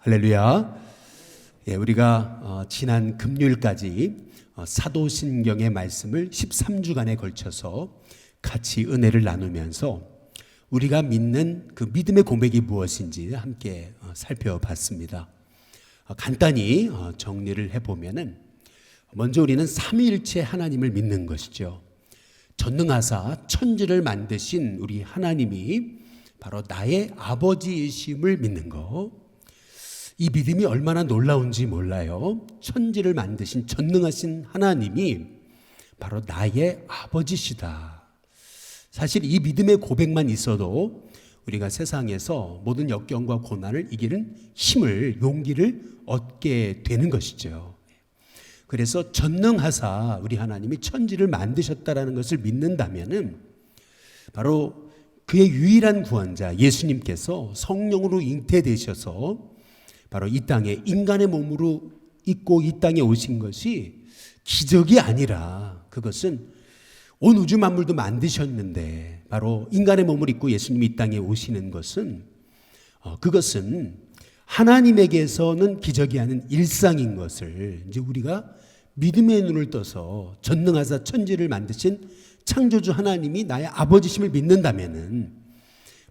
할렐루야. 우리가 지난 금요일까지 사도신경의 말씀을 13주간에 걸쳐서 같이 은혜를 나누면서 우리가 믿는 그 믿음의 고백이 무엇인지 함께 살펴봤습니다. 간단히 정리를 해보면은 먼저 우리는 삼위일체 하나님을 믿는 것이죠. 전능하사 천지를 만드신 우리 하나님이 바로 나의 아버지이심을 믿는 것. 이 믿음이 얼마나 놀라운지 몰라요. 천지를 만드신 전능하신 하나님이 바로 나의 아버지시다. 사실 이 믿음의 고백만 있어도 우리가 세상에서 모든 역경과 고난을 이기는 힘을, 용기를 얻게 되는 것이죠. 그래서 전능하사 우리 하나님이 천지를 만드셨다라는 것을 믿는다면은 바로 그의 유일한 구원자 예수님께서 성령으로 잉태되셔서 바로 이 땅에 인간의 몸으로 있고 이 땅에 오신 것이 기적이 아니라 그것은 온 우주 만물도 만드셨는데 바로 인간의 몸을 입고 예수님이 이 땅에 오시는 것은 그것은 하나님에게서는 기적이 아닌 일상인 것을 이제 우리가 믿음의 눈을 떠서 전능하사 천지를 만드신 창조주 하나님이 나의 아버지심을 믿는다면은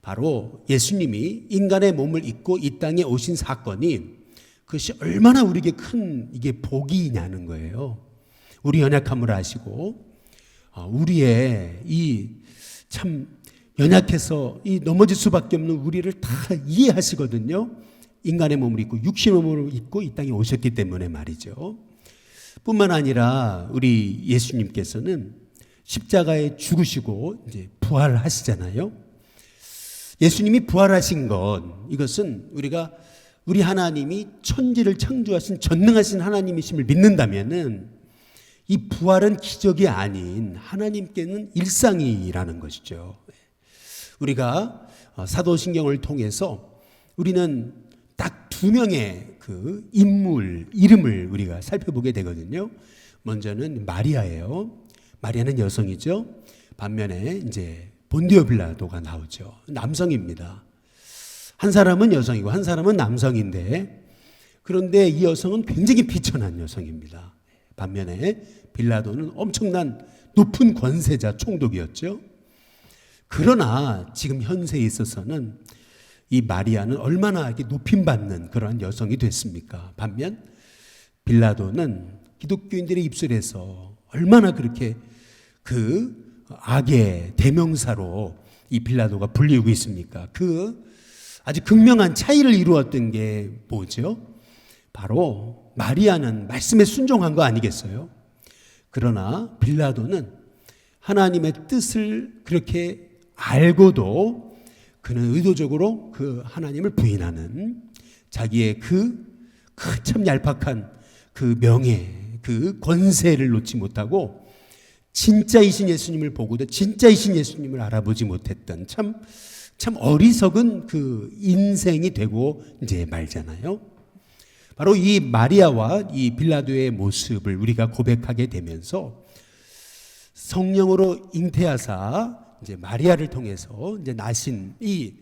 바로 예수님이 인간의 몸을 입고 이 땅에 오신 사건이 그것이 얼마나 우리에게 큰 이게 복이냐는 거예요. 우리 연약함을 아시고 우리의 이 참 연약해서 이 넘어질 수밖에 없는 우리를 다 이해하시거든요. 인간의 몸을 입고 육신의 몸을 입고 이 땅에 오셨기 때문에 말이죠. 뿐만 아니라 우리 예수님께서는 십자가에 죽으시고 이제 부활하시잖아요. 예수님이 부활하신 것, 이것은 우리가 우리 하나님이 천지를 창조하신 전능하신 하나님이심을 믿는다면은 이 부활은 기적이 아닌 하나님께는 일상이라는 것이죠. 우리가 사도신경을 통해서 우리는 딱 두 명의 그 인물, 이름을 우리가 살펴보게 되거든요. 먼저는 마리아예요. 마리아는 여성이죠. 반면에 이제 본디오 빌라도가 나오죠. 남성입니다. 한 사람은 여성이고 한 사람은 남성인데 그런데 이 여성은 굉장히 비천한 여성입니다. 반면에 빌라도는 엄청난 높은 권세자 총독이었죠. 그러나 지금 현세에 있어서는 이 마리아는 얼마나 이렇게 높임받는 그러한 여성이 됐습니까? 반면 빌라도는 기독교인들의 입술에서 얼마나 그렇게 그 악의 대명사로 이 빌라도가 불리우고 있습니까? 그 아주 극명한 차이를 이루었던 게 뭐죠? 바로 마리아는 말씀에 순종한 거 아니겠어요? 그러나 빌라도는 하나님의 뜻을 그렇게 알고도 그는 의도적으로 그 하나님을 부인하는 자기의 그 참 얄팍한 그 명예, 그 권세를 놓지 못하고 진짜이신 예수님을 보고도 진짜이신 예수님을 알아보지 못했던 참 어리석은 그 인생이 되고 이제 말잖아요. 바로 이 마리아와 이 빌라도의 모습을 우리가 고백하게 되면서 성령으로 잉태하사 이제 마리아를 통해서 이제 나신 이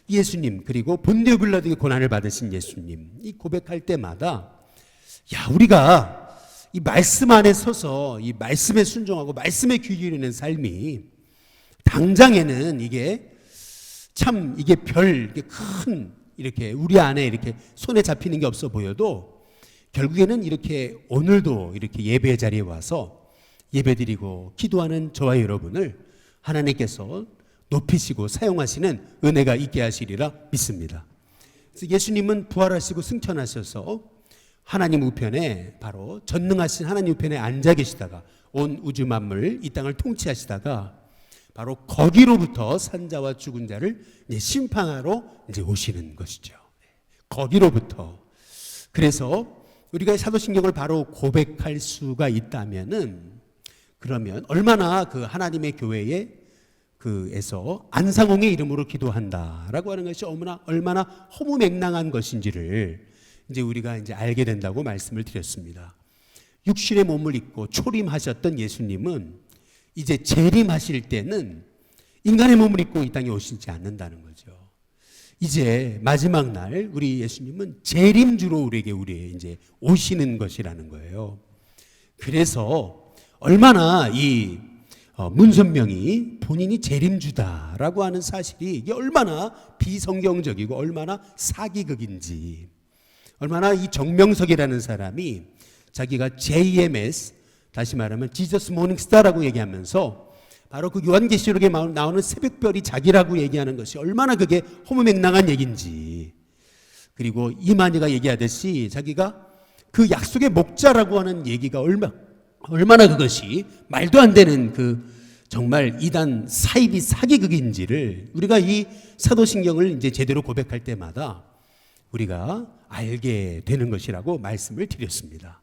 예수님 그리고 본디오 빌라도의 고난을 받으신 예수님 이 고백할 때마다 우리가 이 말씀 안에 서서 이 말씀에 순종하고 말씀에 귀 기울이는 삶이 당장에는 이게 참 이게 이게 큰 이렇게 우리 안에 이렇게 손에 잡히는 게 없어 보여도 결국에는 이렇게 오늘도 이렇게 예배 자리에 와서 예배드리고 기도하는 저와 여러분을 하나님께서 높이시고 사용하시는 은혜가 있게 하시리라 믿습니다. 그래서 예수님은 부활하시고 승천하셔서 하나님 우편에 바로 전능하신 하나님 우편에 앉아 계시다가 온 우주 만물 이 땅을 통치하시다가 바로 거기로부터 산자와 죽은 자를 이제 심판하러 이제 오시는 것이죠. 거기로부터. 그래서 우리가 사도신경을 바로 고백할 수가 있다면은 그러면 얼마나 그 하나님의 교회에 그에서 안상홍의 이름으로 기도한다라고 하는 것이 얼마나 허무맹랑한 것인지를 이제 우리가 이제 알게 된다고 말씀을 드렸습니다. 육신의 몸을 입고 초림하셨던 예수님은 이제 재림하실 때는 인간의 몸을 입고 이 땅에 오시지 않는다는 거죠. 이제 마지막 날 우리 예수님은 재림주로 우리에게 이제 오시는 것이라는 거예요. 그래서 얼마나 이 문선명이 본인이 재림주다라고 하는 사실이 이게 얼마나 비성경적이고 얼마나 사기극인지, 얼마나 이 정명석이라는 사람이 자기가 JMS, 다시 말하면 지저스 모닝스타라고 얘기하면서 바로 그 요한계시록에 나오는 새벽별이 자기라고 얘기하는 것이 얼마나 그게 허무맹랑한 얘기인지, 그리고 이만희가 얘기하듯이 자기가 그 약속의 목자라고 하는 얘기가 얼마나 그것이 말도 안 되는 그 정말 이단 사이비 사기극인지를 우리가 이 사도신경을 이제 제대로 고백할 때마다 우리가 알게 되는 것이라고 말씀을 드렸습니다.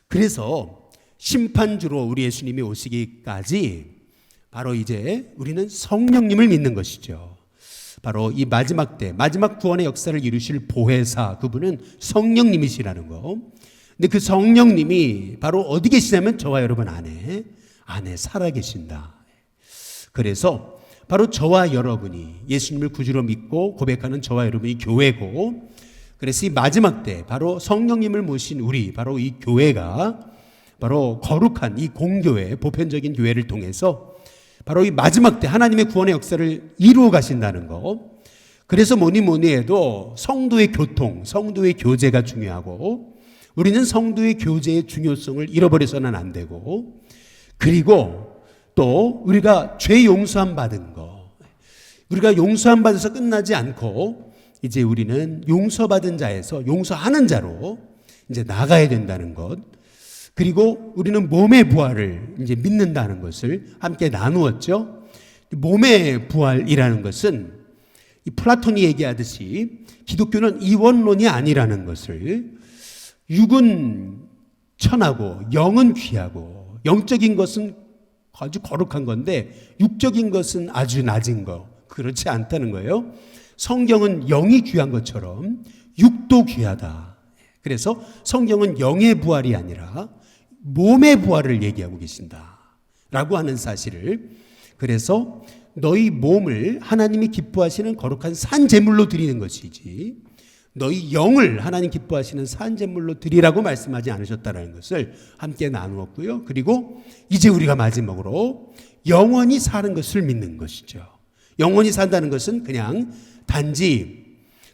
그래서 심판주로 우리 예수님이 오시기까지 바로 이제 우리는 성령님을 믿는 것이죠. 바로 이 마지막 때, 마지막 구원의 역사를 이루실 보혜사, 그분은 성령님이시라는 거. 근데 그 성령님이 바로 어디 계시냐면 저와 여러분 안에 살아 계신다. 그래서 바로 저와 여러분이 예수님을 구주로 믿고 고백하는 저와 여러분이 교회고, 그래서 이 마지막 때 바로 성령님을 모신 우리, 바로 이 교회가 바로 거룩한 이 공교회, 보편적인 교회를 통해서 바로 이 마지막 때 하나님의 구원의 역사를 이루어 가신다는 거. 그래서 뭐니 해도 성도의 교통, 성도의 교제가 중요하고, 우리는 성도의 교제의 중요성을 잃어버려서는 안 되고, 그리고 또 우리가 죄 용서함 받은 거, 우리가 용서함 받아서 끝나지 않고 이제 우리는 용서받은 자에서 용서하는 자로 이제 나가야 된다는 것, 그리고 우리는 몸의 부활을 이제 믿는다는 것을 함께 나누었죠. 몸의 부활이라는 것은 이 플라톤이 얘기하듯이 기독교는 이원론이 아니라는 것을, 육은 천하고 영은 귀하고 영적인 것은 아주 거룩한 건데 육적인 것은 아주 낮은 거, 그렇지 않다는 거예요. 성경은 영이 귀한 것처럼 육도 귀하다. 그래서 성경은 영의 부활이 아니라 몸의 부활을 얘기하고 계신다 라고 하는 사실을, 그래서 너희 몸을 하나님이 기뻐하시는 거룩한 산제물로 드리는 것이지 너희 영을 하나님 기뻐하시는 산제물로 드리라고 말씀하지 않으셨다는 것을 함께 나누었고요. 그리고 이제 우리가 마지막으로 영원히 사는 것을 믿는 것이죠. 영원히 산다는 것은 그냥 단지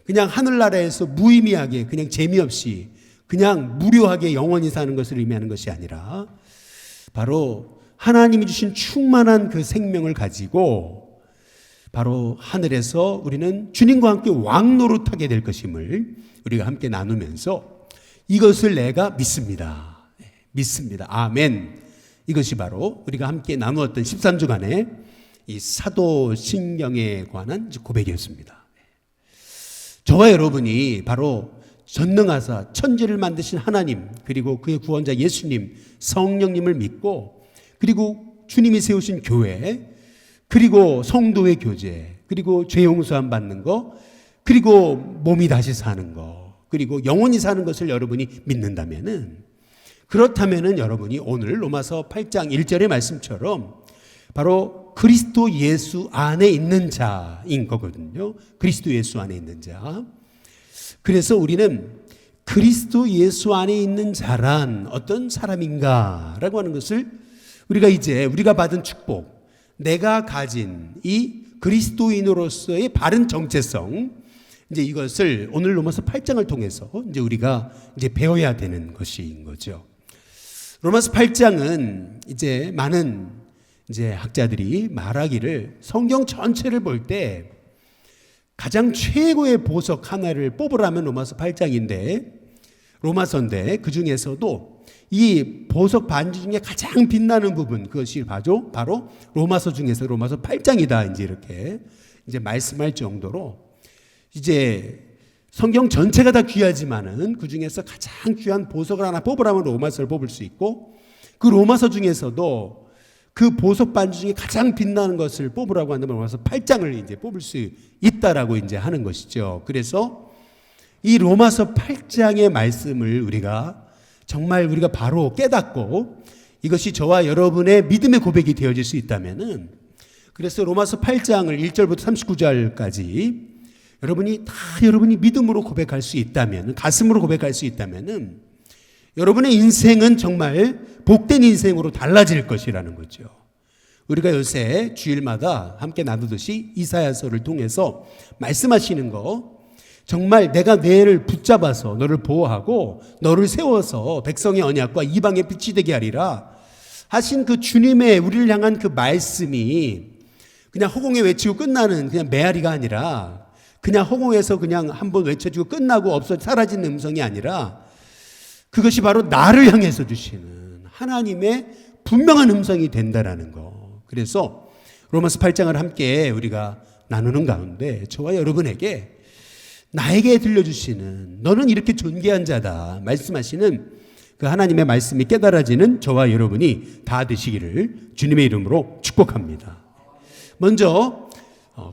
그냥 하늘나라에서 무의미하게 그냥 재미없이 그냥 무료하게 영원히 사는 것을 의미하는 것이 아니라 바로 하나님이 주신 충만한 그 생명을 가지고 바로 하늘에서 우리는 주님과 함께 왕노릇하게 될 것임을 우리가 함께 나누면서 이것을 내가 믿습니다. 믿습니다. 아멘. 이것이 바로 우리가 함께 나누었던 13주간의 이 사도신경에 관한 고백이었습니다. 저와 여러분이 바로 전능하사 천지를 만드신 하나님, 그리고 그의 구원자 예수님, 성령님을 믿고, 그리고 주님이 세우신 교회, 그리고 성도의 교제, 그리고 죄 용서함 받는 거, 그리고 몸이 다시 사는 거, 그리고 영원히 사는 것을 여러분이 그렇다면은 여러분이 오늘 로마서 8장 1절의 말씀처럼 바로 그리스도 예수 안에 있는 자인 거거든요. 그리스도 예수 안에 있는 자. 그래서 우리는 그리스도 예수 안에 있는 자란 어떤 사람인가라고 하는 것을 우리가 받은 축복, 내가 가진 이 그리스도인으로서의 바른 정체성, 이제 이것을 오늘 로마서 8장을 통해서 이제 우리가 이제 배워야 되는 것인 거죠. 로마서 8장은 이제 많은 이제 학자들이 말하기를 성경 전체를 볼 때 가장 최고의 보석 하나를 뽑으라면 로마서 8장인데, 로마서인데 그 중에서도 이 보석 반주 중에 가장 빛나는 부분, 그것이 바로 로마서 중에서 로마서 8장이다. 이제 이렇게 이제 말씀할 정도로 이제 성경 전체가 다 귀하지만은 그 중에서 가장 귀한 보석을 하나 뽑으라면 로마서를 뽑을 수 있고, 그 로마서 중에서도 그 보석 반주 중에 가장 빛나는 것을 뽑으라고 한다면 로마서 8장을 이제 뽑을 수 있다라고 이제 하는 것이죠. 그래서 이 로마서 8장의 말씀을 우리가 바로 깨닫고 이것이 저와 여러분의 믿음의 고백이 되어질 수 있다면은, 그래서 로마서 8장을 1절부터 39절까지 여러분이 믿음으로 고백할 수 있다면, 가슴으로 고백할 수 있다면은 여러분의 인생은 정말 복된 인생으로 달라질 것이라는 거죠. 우리가 요새 주일마다 함께 나누듯이 이사야서를 통해서 말씀하시는 거, 정말 내가 뇌를 붙잡아서 너를 보호하고 너를 세워서 백성의 언약과 이방의 빛이 되게 하리라 하신 그 주님의 우리를 향한 그 말씀이 그냥 허공에 외치고 끝나는 그냥 메아리가 아니라, 그냥 허공에서 그냥 한번 외쳐주고 끝나고 없어 사라진 음성이 아니라, 그것이 바로 나를 향해서 주시는 하나님의 분명한 음성이 된다라는 거. 그래서 로마서 8장을 함께 우리가 나누는 가운데 저와 여러분에게 나에게 들려주시는, 너는 이렇게 존귀한 자다 말씀하시는 그 하나님의 말씀이 깨달아지는 저와 여러분이 다 되시기를 주님의 이름으로 축복합니다. 먼저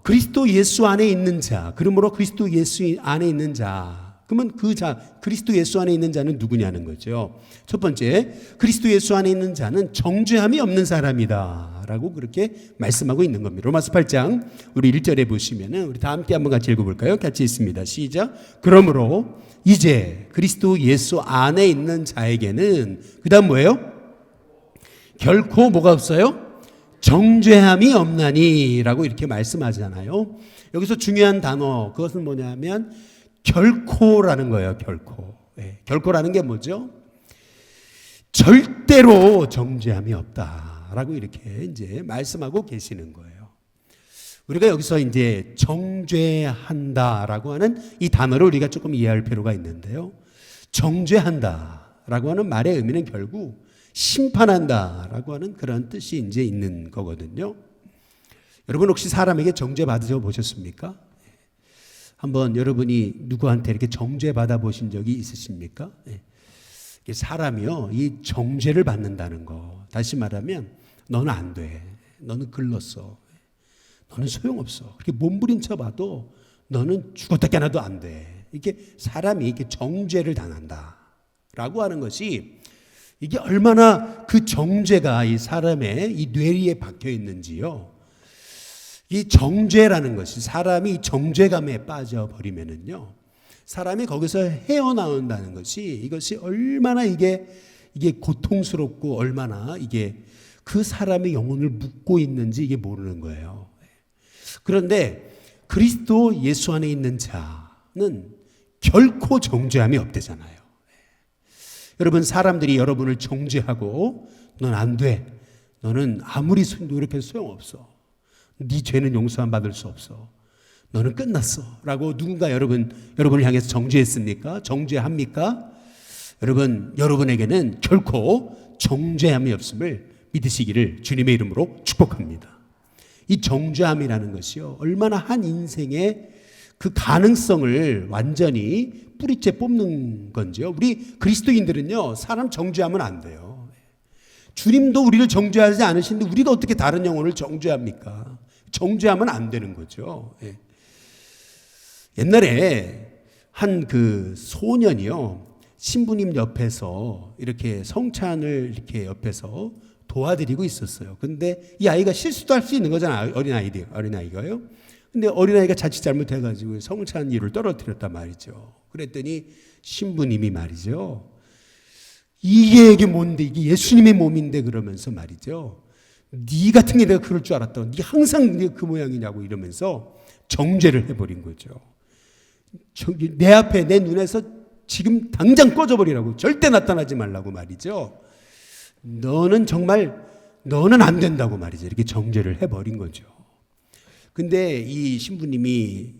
그리스도 예수 안에 있는 자, 그러므로 그리스도 예수 안에 있는 자, 그러면 그 자, 그리스도 예수 안에 있는 자는 누구냐는 거죠. 첫 번째, 그리스도 예수 안에 있는 자는 정죄함이 없는 사람이다 라고 그렇게 말씀하고 있는 겁니다. 로마서 8장 우리 1절에 보시면은 우리 다 함께 한번 같이 읽어볼까요? 같이 있습니다. 시작. 그러므로 이제 그리스도 예수 안에 있는 자에게는 그 다음 뭐예요? 결코 뭐가 없어요? 정죄함이 없나니 라고 이렇게 말씀하잖아요. 여기서 중요한 단어, 그것은 뭐냐면 결코라는 거예요. 결코. 네. 결코라는 게 뭐죠? 절대로 정죄함이 없다라고 이렇게 이제 말씀하고 계시는 거예요. 우리가 여기서 이제 정죄한다라고 하는 이 단어를 우리가 조금 이해할 필요가 있는데요. 정죄한다라고 하는 말의 의미는 결국 심판한다라고 하는 그런 뜻이 이제 있는 거거든요. 여러분 혹시 사람에게 정죄 받으셔 보셨습니까? 한번 여러분이 누구한테 이렇게 정죄 받아 보신 적이 있으십니까? 사람이요, 이 정죄를 받는다는 거, 다시 말하면 너는 안 돼, 너는 글렀어, 너는 소용없어, 그렇게 몸부림쳐 봐도 너는 죽었다 깨나도 안 돼. 이게 사람이 이렇게 정죄를 당한다라고 하는 것이, 이게 얼마나 그 정죄가 이 사람의 이 뇌리에 박혀 있는지요. 이 정죄라는 것이, 사람이 정죄감에 빠져버리면은요, 사람이 거기서 헤어나온다는 것이, 이것이 얼마나 이게 고통스럽고 얼마나 이게 그 사람의 영혼을 묶고 있는지 이게 모르는 거예요. 그런데 그리스도 예수 안에 있는 자는 결코 정죄함이 없대잖아요. 여러분, 사람들이 여러분을 정죄하고 넌 안 돼, 너는 아무리 노력해도 소용없어, 네 죄는 용서함 받을 수 없어, 너는 끝났어 라고 누군가 여러분을 향해서 정죄했습니까? 정죄합니까? 여러분에게는 결코 정죄함이 없음을 믿으시기를 주님의 이름으로 축복합니다. 이 정죄함이라는 것이요, 얼마나 한 인생의 그 가능성을 완전히 뿌리째 뽑는 건지요. 우리 그리스도인들은요, 사람 정죄하면 안 돼요. 주님도 우리를 정죄하지 않으시는데 우리가 어떻게 다른 영혼을 정죄합니까? 정죄하면 안 되는 거죠. 옛날에 한 그 소년이요, 신부님 옆에서 이렇게 성찬을 이렇게 옆에서 도와드리고 있었어요. 근데 이 아이가 실수도 할 수 있는 거잖아요. 어린아이가요. 근데 어린아이가 자칫 잘못해가지고 성찬 이유를 떨어뜨렸단 말이죠. 그랬더니 신부님이 말이죠, 이게 뭔데, 이게 예수님의 몸인데 그러면서 말이죠, 네 같은 게 내가 그럴 줄 알았다고, 네 항상 네 그 모양이냐고 이러면서 정죄를 해버린 거죠. 내 앞에, 내 눈에서 지금 당장 꺼져버리라고, 절대 나타나지 말라고 말이죠. 너는 안 된다고 말이죠. 이렇게 정죄를 해버린 거죠. 근데 이 신부님이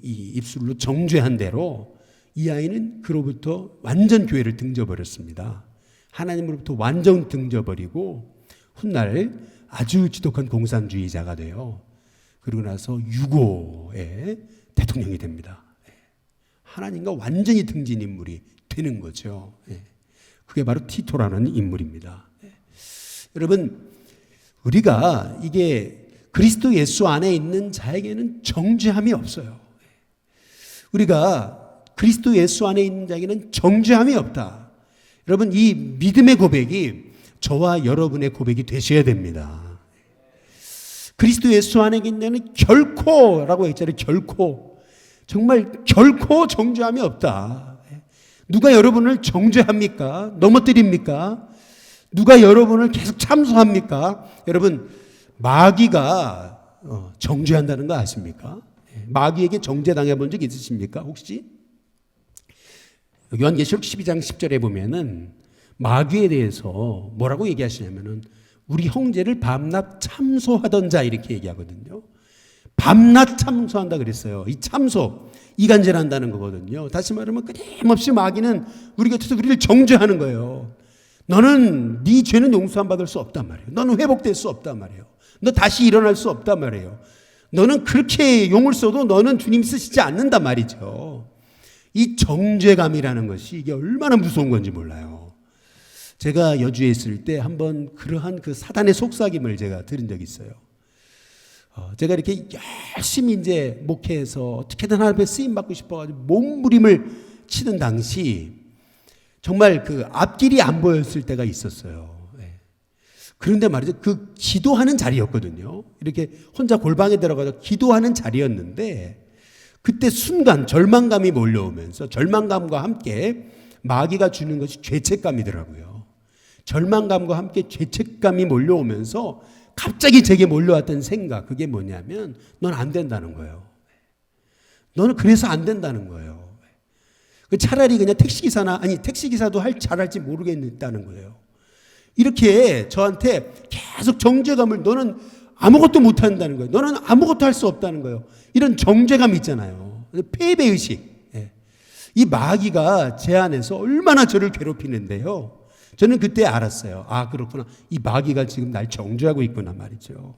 이 입술로 정죄한 대로 이 아이는 그로부터 완전 교회를 등져버렸습니다. 하나님으로부터 완전 등져버리고 훗날 아주 지독한 공산주의자가 돼요. 그리고 나서 유고의 대통령이 됩니다. 하나님과 완전히 등진 인물이 되는 거죠. 그게 바로 티토라는 인물입니다. 여러분, 우리가 이게 그리스도 예수 안에 있는 자에게는 정죄함이 없어요. 우리가 그리스도 예수 안에 있는 자에게는 정죄함이 없다. 여러분, 이 믿음의 고백이 저와 여러분의 고백이 되셔야 됩니다. 그리스도 예수 안에 있는 자는 결코라고 했잖아요. 결코 정말 결코 정죄함이 없다. 누가 여러분을 정죄합니까? 넘어뜨립니까? 누가 여러분을 계속 참소합니까? 여러분, 마귀가 정죄한다는 거 아십니까? 마귀에게 정죄당해 본 적 있으십니까? 혹시? 요한계시록 12장 10절에 보면은 마귀에 대해서 뭐라고 얘기하시냐면은 우리 형제를 밤낮 참소하던 자 이렇게 얘기하거든요. 밤낮 참소한다 그랬어요. 이 참소, 이간질한다는 거거든요. 다시 말하면 끊임없이 마귀는 우리 곁에서 우리를 정죄하는 거예요. 너는 네 죄는 용서 안 받을 수 없단 말이에요. 너는 회복될 수 없단 말이에요. 너 다시 일어날 수 없단 말이에요. 너는 그렇게 용을 써도 너는 주님 쓰시지 않는단 말이죠. 이 정죄감이라는 것이 이게 얼마나 무서운 건지 몰라요. 제가 여주에 있을 때 한번 그러한 그 사단의 속삭임을 제가 들은 적이 있어요. 제가 이렇게 열심히 이제 목회해서 어떻게든 하나님 앞에 쓰임 받고 싶어가지고 몸부림을 치는 당시 정말 그 앞길이 안 보였을 때가 있었어요. 그런데 말이죠. 그 기도하는 자리였거든요. 이렇게 혼자 골방에 들어가서 기도하는 자리였는데 그때 순간 절망감이 몰려오면서 절망감과 함께 마귀가 주는 것이 죄책감이더라고요. 절망감과 함께 죄책감이 몰려오면서 갑자기 제게 몰려왔던 생각, 그게 뭐냐면 넌 안 된다는 거예요. 너는 그래서 안 된다는 거예요. 차라리 그냥 택시기사나, 아니 택시기사도 잘할지 모르겠다는 거예요. 이렇게 저한테 계속 정죄감을, 너는 아무것도 못한다는 거예요. 너는 아무것도 할 수 없다는 거예요. 이런 정죄감이 있잖아요. 패배의식. 이 마귀가 제 안에서 얼마나 저를 괴롭히는데요. 저는 그때 알았어요. 아, 그렇구나. 이 마귀가 지금 날 정죄하고 있구나 말이죠.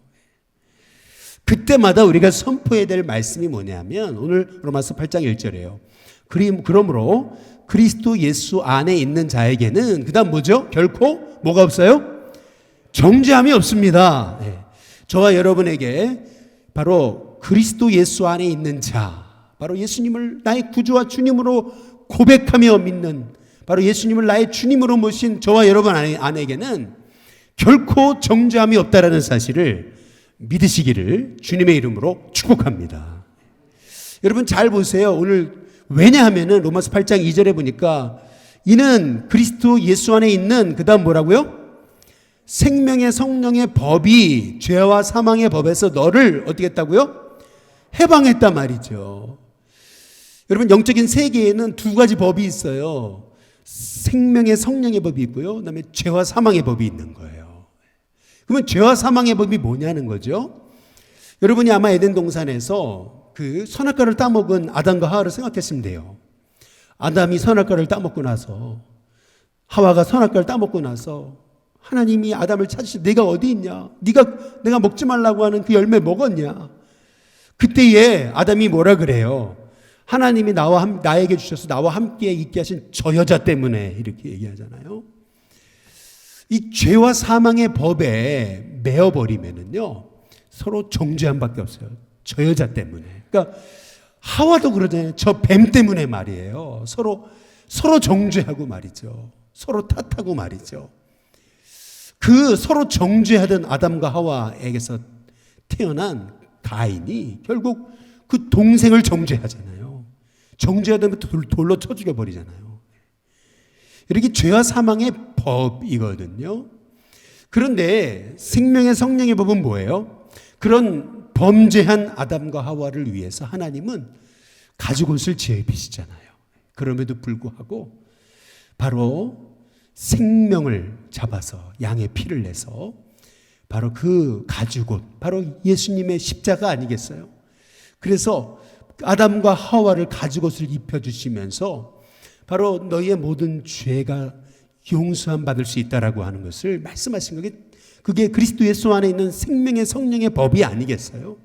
그때마다 우리가 선포해야 될 말씀이 뭐냐면 오늘 로마서 8장 1절이에요. 그러므로 그리스도 예수 안에 있는 자에게는 그 다음 뭐죠? 결코 뭐가 없어요? 정죄함이 없습니다. 저와 여러분에게 바로 그리스도 예수 안에 있는 자, 바로 예수님을 나의 구주와 주님으로 고백하며 믿는, 바로 예수님을 나의 주님으로 모신 저와 여러분 안에게는 결코 정죄함이 없다라는 사실을 믿으시기를 주님의 이름으로 축복합니다. 여러분 잘 보세요. 오늘 왜냐하면은 로마서 8장 2절에 보니까 이는 그리스도 예수 안에 있는 그 다음 뭐라고요? 생명의 성령의 법이 죄와 사망의 법에서 너를 어떻게 했다고요? 해방했단 말이죠. 여러분 영적인 세계에는 두 가지 법이 있어요. 생명의 성령의 법이 있고요. 그다음에 죄와 사망의 법이 있는 거예요. 그러면 죄와 사망의 법이 뭐냐는 거죠. 여러분이 아마 에덴 동산에서 그 선악과를 따먹은 아담과 하와를 생각했으면 돼요. 아담이 선악과를 따먹고 나서, 하와가 선악과를 따먹고 나서 하나님이 아담을 찾으시고 내가 어디 있냐? 내가 먹지 말라고 하는 그 열매 먹었냐? 그때에 아담이 뭐라 그래요? 하나님이 나에게 주셔서 나와 함께 있게 하신 저 여자 때문에 이렇게 얘기하잖아요. 이 죄와 사망의 법에 매어버리면은요, 서로 정죄함밖에 없어요. 저 여자 때문에. 그러니까 하와도 그러잖아요. 저 뱀 때문에 말이에요. 서로 정죄하고 말이죠. 서로 탓하고 말이죠. 그 서로 정죄하던 아담과 하와에게서 태어난 가인이 결국 그 동생을 정죄하잖아요. 정죄하다면 돌로 쳐 죽여버리잖아요. 이렇게 죄와 사망의 법이거든요. 그런데 생명의 성령의 법은 뭐예요? 그런 범죄한 아담과 하와를 위해서 하나님은 가죽옷을 지어입히시잖아요. 그럼에도 불구하고 바로 생명을 잡아서 양의 피를 내서 바로 그 가죽옷, 바로 예수님의 십자가 아니겠어요? 그래서 아담과 하와를 가죽옷을 입혀주시면서 바로 너희의 모든 죄가 용서함 받을 수 있다라고 하는 것을 말씀하신 거게, 그게 그리스도 예수 안에 있는 생명의 성령의 법이 아니겠어요?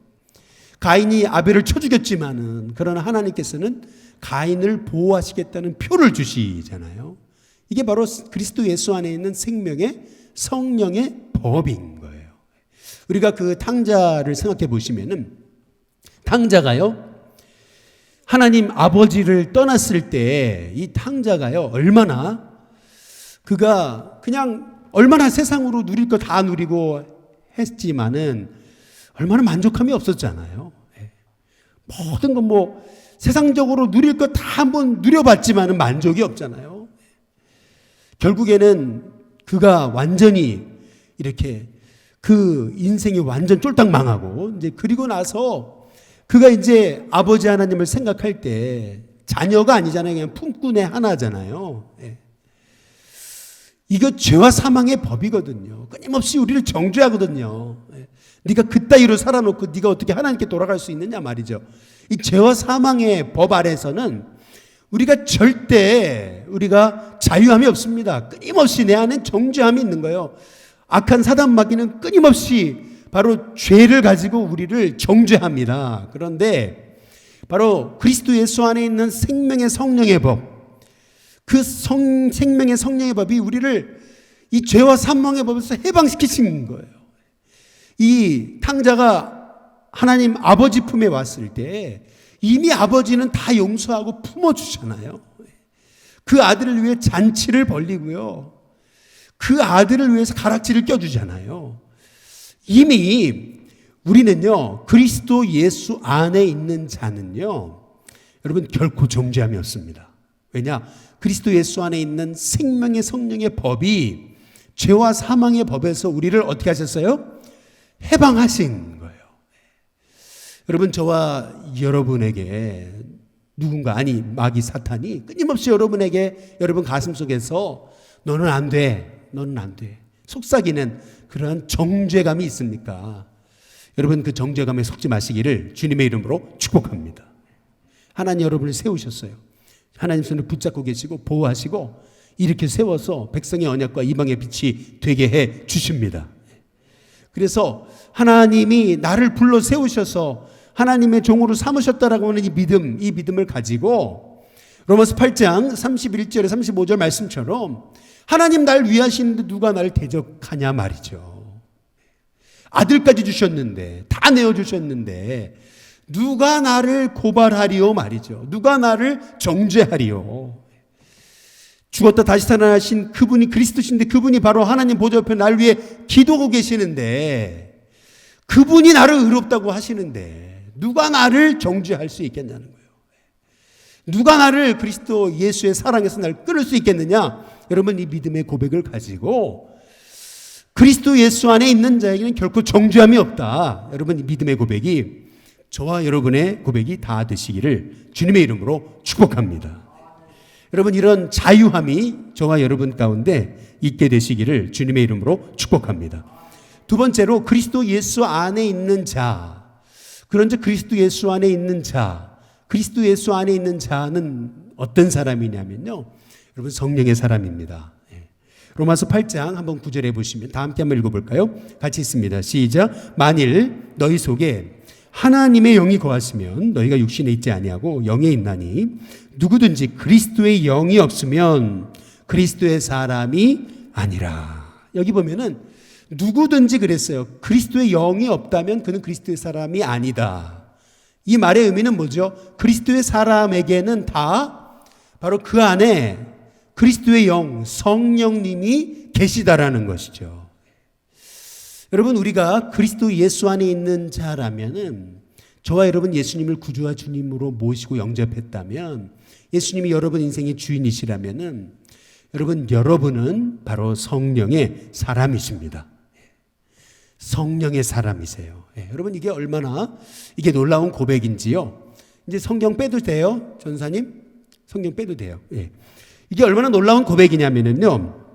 가인이 아벨을 쳐 죽였지만은, 그러나 하나님께서는 가인을 보호하시겠다는 표를 주시잖아요. 이게 바로 그리스도 예수 안에 있는 생명의 성령의 법인 거예요. 우리가 그 탕자를 생각해 보시면은, 탕자가요, 하나님 아버지를 떠났을 때 이 탕자가요, 그가 그냥 얼마나 세상으로 누릴 거 다 누리고 했지만은 얼마나 만족함이 없었잖아요. 모든 건 세상적으로 누릴 것 다 한번 누려봤지만은 만족이 없잖아요. 결국에는 그가 완전히 이렇게 그 인생이 완전 쫄딱 망하고 이제 그리고 나서 그가 이제 아버지 하나님을 생각할 때 자녀가 아니잖아요. 그냥 품꾼의 하나잖아요. 예. 이거 죄와 사망의 법이거든요. 끊임없이 우리를 정죄하거든요. 예. 네가 그따위로 살아놓고 네가 어떻게 하나님께 돌아갈 수 있느냐 말이죠. 이 죄와 사망의 법 아래서는 우리가 절대 우리가 자유함이 없습니다. 끊임없이 내 안에 정죄함이 있는 거예요. 악한 사단 마귀는 끊임없이 바로 죄를 가지고 우리를 정죄합니다. 그런데 바로 그리스도 예수 안에 있는 생명의 성령의 법, 그 생명의 성령의 법이 우리를 이 죄와 사망의 법에서 해방시키신 거예요. 이 탕자가 하나님 아버지 품에 왔을 때 이미 아버지는 다 용서하고 품어주잖아요. 그 아들을 위해 잔치를 벌리고요. 그 아들을 위해서 가락지를 껴주잖아요. 이미 우리는요, 그리스도 예수 안에 있는 자는요, 여러분 결코 정죄함이 없습니다. 왜냐? 그리스도 예수 안에 있는 생명의 성령의 법이 죄와 사망의 법에서 우리를 어떻게 하셨어요? 해방하신 거예요. 여러분, 저와 여러분에게 누군가, 아니 마귀 사탄이 끊임없이 여러분에게 여러분 가슴속에서 너는 안 돼, 너는 안 돼 속삭이는 그러한 정죄감이 있습니까? 여러분, 그 정죄감에 속지 마시기를 주님의 이름으로 축복합니다. 하나님 여러분을 세우셨어요. 하나님 손을 붙잡고 계시고 보호하시고 이렇게 세워서 백성의 언약과 이방의 빛이 되게 해 주십니다. 그래서 하나님이 나를 불러 세우셔서 하나님의 종으로 삼으셨다라고 하는 이 믿음을 가지고 로마서 8장 31절에 35절 말씀처럼 하나님 날 위하시는데 누가 나를 대적하냐 말이죠. 아들까지 주셨는데, 다 내어주셨는데 누가 나를 고발하리요 말이죠. 누가 나를 정죄하리요. 죽었다 다시 살아나신 그분이 그리스도신데 그분이 바로 하나님 보좌 옆에 날 위해 기도하고 계시는데 그분이 나를 의롭다고 하시는데 누가 나를 정죄할 수 있겠냐는 거예요. 누가 나를 그리스도 예수의 사랑에서 나를 끊을 수 있겠느냐? 여러분, 이 믿음의 고백을 가지고 그리스도 예수 안에 있는 자에게는 결코 정죄함이 없다. 여러분, 이 믿음의 고백이 저와 여러분의 고백이 다 되시기를 주님의 이름으로 축복합니다. 여러분, 이런 자유함이 저와 여러분 가운데 있게 되시기를 주님의 이름으로 축복합니다. 두 번째로 그리스도 예수 안에 있는 자, 그런즉 그리스도 예수 안에 있는 자, 그리스도 예수 안에 있는 자는 어떤 사람이냐면요, 여러분 성령의 사람입니다. 로마서 8장 한번 9절에 보시면 다 함께 한번 읽어볼까요? 같이 있습니다. 시작. 만일 너희 속에 하나님의 영이 거하시면 너희가 육신에 있지 아니하고 영에 있나니 누구든지 그리스도의 영이 없으면 그리스도의 사람이 아니라. 여기 보면은 누구든지 그랬어요. 그리스도의 영이 없다면 그는 그리스도의 사람이 아니다. 이 말의 의미는 뭐죠? 그리스도의 사람에게는 다 바로 그 안에 그리스도의 영, 성령님이 계시다라는 것이죠. 여러분, 우리가 그리스도 예수 안에 있는 자라면은, 저와 여러분 예수님을 구주와 주님으로 모시고 영접했다면, 예수님이 여러분 인생의 주인이시라면은, 여러분은 바로 성령의 사람이십니다. 성령의 사람이세요. 여러분, 이게 얼마나 이게 놀라운 고백인지요. 이제 성경 빼도 돼요, 전사님? 성경 빼도 돼요. 이게 얼마나 놀라운 고백이냐면요.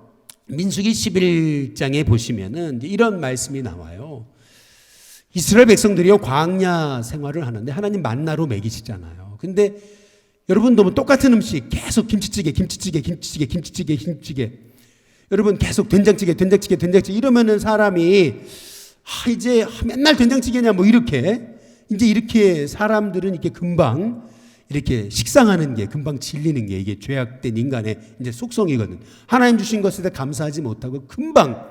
민수기 11장에 보시면은 이런 말씀이 나와요. 이스라엘 백성들이요, 광야 생활을 하는데 하나님 만나로 먹이시잖아요. 근데 여러분도 뭐 똑같은 음식 계속 김치찌개. 여러분 계속 된장찌개 이러면은 사람이 이제 맨날 된장찌개냐 뭐 이렇게 사람들은 이렇게 금방 이렇게 식상하는 게, 금방 질리는 게 이게 죄악된 인간의 이제 속성이거든. 하나님 주신 것에 대해 감사하지 못하고 금방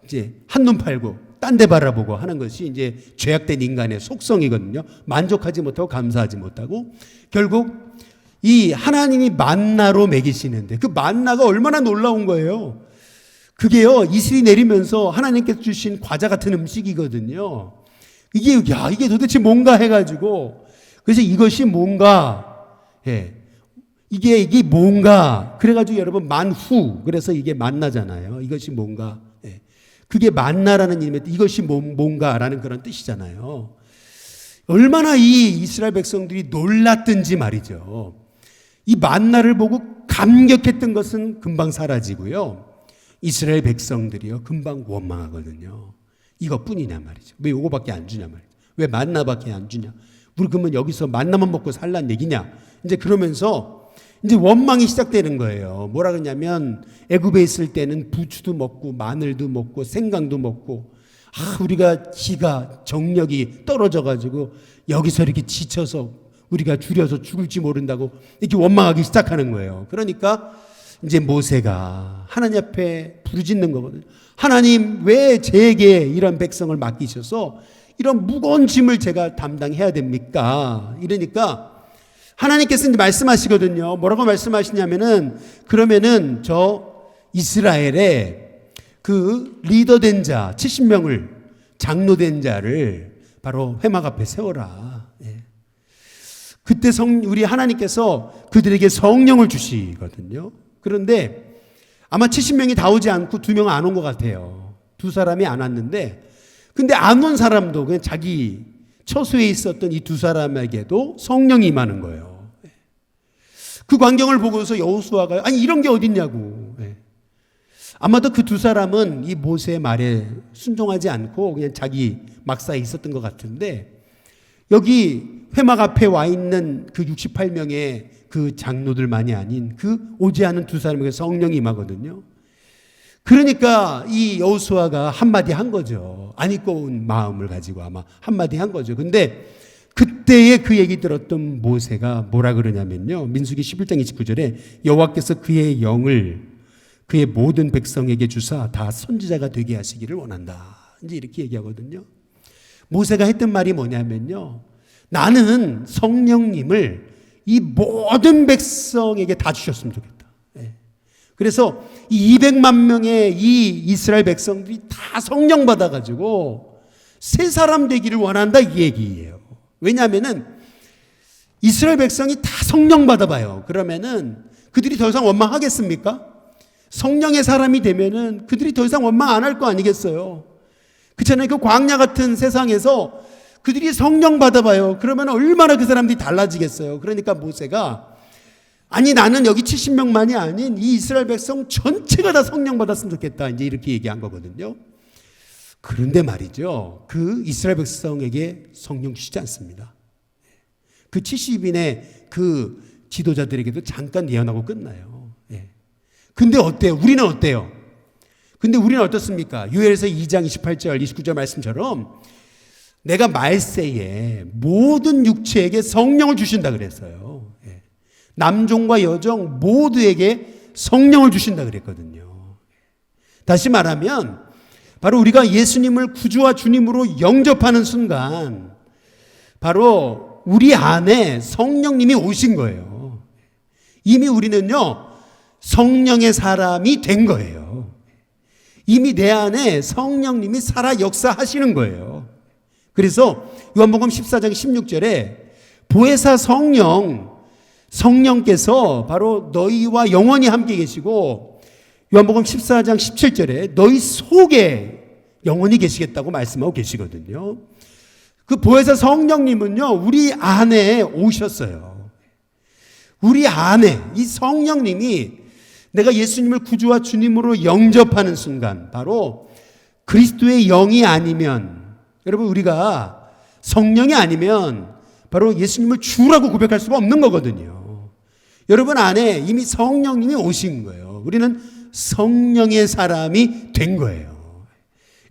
이제 한눈 팔고 딴 데 바라보고 하는 것이 이제 죄악된 인간의 속성이거든요. 만족하지 못하고 감사하지 못하고 결국 이 하나님이 만나로 먹이시는데 그 만나가 얼마나 놀라운 거예요. 그게요, 이슬이 내리면서 하나님께서 주신 과자 같은 음식이거든요. 이게 도대체 뭔가 해가지고, 그래서 이것이 뭔가 예. 이게 뭔가, 그래가지고 여러분 만후, 그래서 이게 만나잖아요. 이것이 뭔가. 예. 그게 만나라는 의미의 이것이 뭔가라는 그런 뜻이잖아요. 얼마나 이 이스라엘 백성들이 놀랐든지 말이죠. 이 만나를 보고 감격했던 것은 금방 사라지고요. 이스라엘 백성들이요, 금방 원망하거든요. 이것뿐이냐 말이죠. 왜 이거밖에 안 주냐 말이죠. 왜 만나밖에 안 주냐. 우리 그러면 여기서 만나만 먹고 살란 얘기냐. 이제 그러면서 이제 원망이 시작되는 거예요. 뭐라 그러냐면 애굽에 있을 때는 부추도 먹고 마늘도 먹고 생강도 먹고 우리가 기가 정력이 떨어져 가지고 여기서 이렇게 지쳐서 우리가 줄여서 죽을지 모른다고 이렇게 원망하기 시작하는 거예요. 그러니까 이제 모세가 하나님 앞에 부르짖는 거거든요. 하나님, 왜 제게 이런 백성을 맡기셔서 이런 무거운 짐을 제가 담당해야 됩니까? 이러니까 하나님께서 이제 말씀하시거든요. 뭐라고 말씀하시냐면은, 그러면은 저 이스라엘의 그 리더된 자 70명을, 장로된 자를 바로 회막 앞에 세워라. 예. 그때 우리 하나님께서 그들에게 성령을 주시거든요. 그런데 아마 70명이 다 오지 않고 2명 안 온 것 같아요. 2사람이 안 왔는데, 근데 안 온 사람도 그냥 자기 처소에 있었던 이 2사람에게도 성령이 임하는 거예요. 그 광경을 보고서 여호수아가 아니 이런 게 어딨냐고. 아마도 그 2사람은 이 모세의 말에 순종하지 않고 그냥 자기 막사에 있었던 것 같은데, 여기 회막 앞에 와 있는 그 68명의 그 장로들만이 아닌 그 오지 않은 2사람에게 성령이 임하거든요. 그러니까 이 여호수아가 한마디 한 거죠. 안 입고 온 마음을 가지고 아마 한마디 한 거죠. 근데 그때의 그 얘기 들었던 모세가 뭐라 그러냐면요. 민수기 11장 29절에 여호와께서 그의 영을 그의 모든 백성에게 주사 다 선지자가 되게 하시기를 원한다. 이제 이렇게 얘기하거든요. 모세가 했던 말이 뭐냐면요. 나는 성령님을 이 모든 백성에게 다 주셨으면 좋겠다. 그래서 이 200만 명의 이 이스라엘 백성들이 다 성령 받아가지고 새 사람 되기를 원한다 이 얘기예요. 왜냐하면은 이스라엘 백성이 다 성령 받아봐요. 그러면은 그들이 더 이상 원망하겠습니까? 성령의 사람이 되면은 그들이 더 이상 원망 안 할 거 아니겠어요? 그렇잖아요. 그 광야 같은 세상에서 그들이 성령 받아봐요. 그러면 얼마나 그 사람들이 달라지겠어요? 그러니까 모세가 아니 나는 여기 70명만이 아닌 이 이스라엘 백성 전체가 다 성령 받았으면 좋겠다. 이제 이렇게 얘기한 거거든요. 그런데 말이죠. 그 이스라엘 백성에게 성령 주시지 않습니다. 그 70인의 그 지도자들에게도 잠깐 예언하고 끝나요. 근데 어때요? 우리는 어때요? 근데 우리는 어떻습니까? 요엘서 2장 28절 29절 말씀처럼 내가 말세에 모든 육체에게 성령을 주신다 그랬어요. 남종과 여종 모두에게 성령을 주신다 그랬거든요. 다시 말하면 바로 우리가 예수님을 구주와 주님으로 영접하는 순간 바로 우리 안에 성령님이 오신 거예요. 이미 우리는요 성령의 사람이 된 거예요. 이미 내 안에 성령님이 살아 역사하시는 거예요. 그래서 요한복음 14장 16절에 보혜사 성령께서 바로 너희와 영원히 함께 계시고 요한복음 14장 17절에 너희 속에 영원히 계시겠다고 말씀하고 계시거든요. 그 보혜사 성령님은요 우리 안에 오셨어요. 우리 안에 이 성령님이 내가 예수님을 구주와 주님으로 영접하는 순간 바로 그리스도의 영이 아니면 여러분 우리가 성령이 아니면 바로 예수님을 주라고 고백할 수가 없는 거거든요. 여러분 안에 이미 성령님이 오신 거예요. 우리는 성령의 사람이 된 거예요.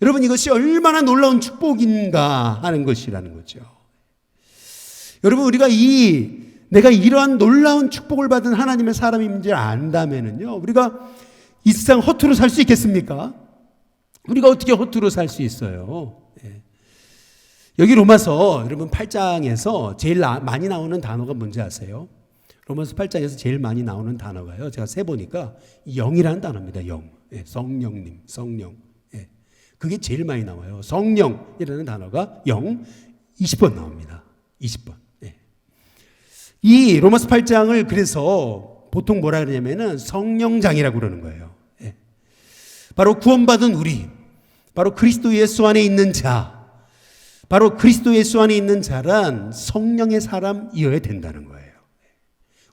여러분 이것이 얼마나 놀라운 축복인가 하는 것이라는 거죠. 여러분 우리가 내가 이러한 놀라운 축복을 받은 하나님의 사람인지 안다면은요 우리가 이 세상 허투루 살 수 있겠습니까? 우리가 어떻게 허투루 살 수 있어요? 여기 로마서 여러분 8장에서 제일 많이 나오는 단어가 뭔지 아세요? 로마서 8장에서 제일 많이 나오는 단어가요. 제가 세보니까 영이라는 단어입니다. 영. 성령님, 성령. 그게 제일 많이 나와요. 성령이라는 단어가 20번 나옵니다. 20번. 이 로마서 8장을 그래서 보통 뭐라 그러냐면은 성령장이라고 그러는 거예요. 예. 바로 구원받은 우리, 바로 그리스도 예수 안에 있는 자, 바로 그리스도 예수 안에 있는 자란 성령의 사람이어야 된다는 거예요.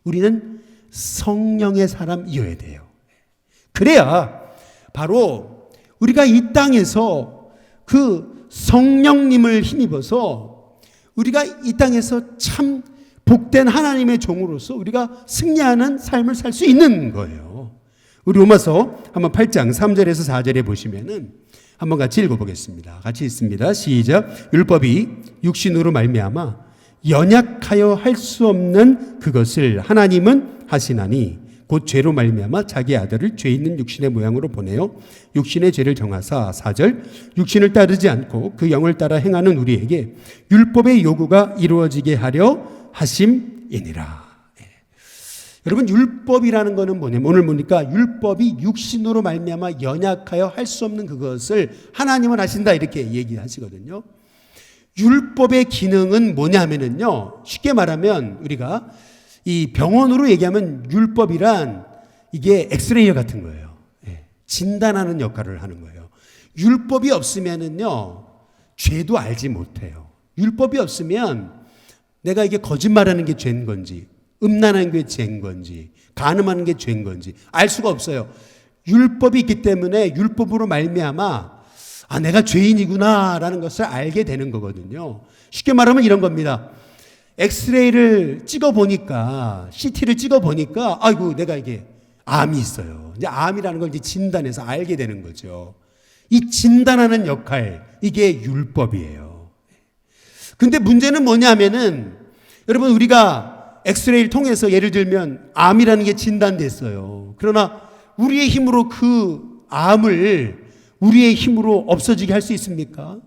우리는 성령의 사람이어야 돼요. 그래야 바로 우리가 이 땅에서 그 성령님을 힘입어서 우리가 이 땅에서 참 복된 하나님의 종으로서 우리가 승리하는 삶을 살 수 있는 거예요. 우리 로마서 한번 8장 3절에서 4절에 보시면은 한번 같이 읽어보겠습니다. 같이 읽습니다. 시작. 율법이 육신으로 말미암아 연약하여 할 수 없는 그것을 하나님은 하시나니 곧 죄로 말미암아 자기 아들을 죄 있는 육신의 모양으로 보내어 육신의 죄를 정하사 4절 육신을 따르지 않고 그 영을 따라 행하는 우리에게 율법의 요구가 이루어지게 하려 하심이니라. 예. 여러분 율법이라는 거는 뭐냐면 오늘 보니까 율법이 육신으로 말미암아 연약하여 할 수 없는 그것을 하나님은 하신다 이렇게 얘기하시거든요. 율법의 기능은 뭐냐면은요. 쉽게 말하면 우리가 이 병원으로 얘기하면 율법이란 이게 엑스레이 같은 거예요. 예. 진단하는 역할을 하는 거예요. 율법이 없으면은요. 죄도 알지 못해요. 율법이 없으면 내가 이게 거짓말하는 게 죄인 건지 음란하는 게 죄인 건지 간음하는 게 죄인 건지 알 수가 없어요. 율법이 있기 때문에 율법으로 말미암아 내가 죄인이구나라는 것을 알게 되는 거거든요. 쉽게 말하면 이런 겁니다. 엑스레이를 찍어보니까 CT를 찍어보니까 아이고 내가 이게 암이 있어요. 이제 암이라는 걸 이제 진단해서 알게 되는 거죠. 이 진단하는 역할 이게 율법이에요. 근데 문제는 뭐냐면은 여러분 우리가 엑스레이를 통해서 예를 들면 암이라는 게 진단됐어요. 그러나 우리의 힘으로 그 암을 우리의 힘으로 없어지게 할 수 있습니까?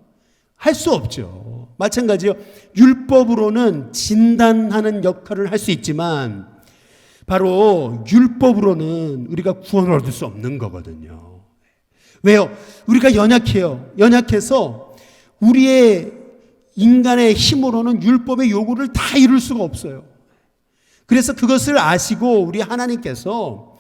할 수 없죠. 마찬가지요. 율법으로는 진단하는 역할을 할 수 있지만 바로 율법으로는 우리가 구원을 얻을 수 없는 거거든요. 왜요? 우리가 연약해요. 연약해서 우리의 인간의 힘으로는 율법의 요구를 다 이룰 수가 없어요. 그래서 그것을 아시고 우리 하나님께서